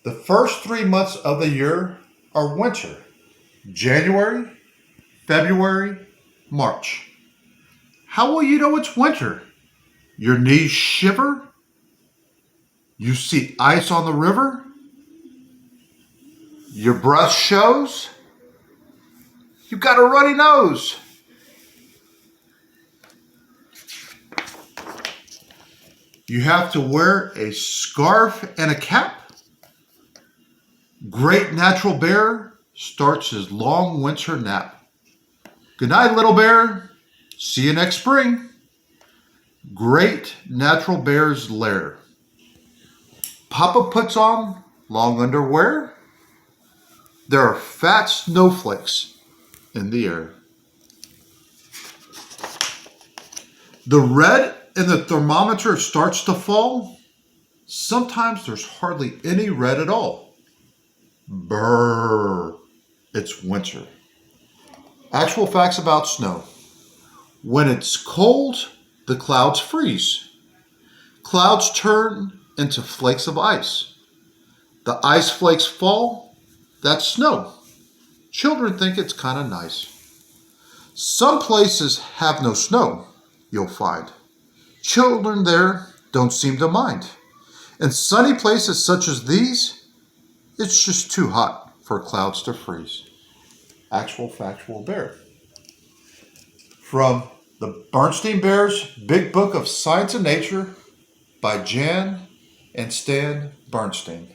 The first 3 months of the year are winter. January, February, March. How will you know it's winter? Your knees shiver? You see ice on the river? Your breath shows? You've got a runny nose. You have to wear a scarf and a cap. Great natural bear starts his long winter nap. Good night, little bear. See you next spring. Great natural bear's lair. Papa puts on long underwear. There are fat snowflakes in the air. The red in the thermometer starts to fall. Sometimes there's hardly any red at all. Brrr, it's winter. Actual facts about snow. When it's cold, the clouds freeze. Clouds turn into flakes of ice. The ice flakes fall, that's snow. Children think it's kind of nice. Some places have no snow, you'll find. Children there don't seem to mind. In sunny places such as these, it's just too hot for clouds to freeze. Actual factual bear. From the Berenstain Bears Big Book of Science and Nature by Jan and Stan Berenstain.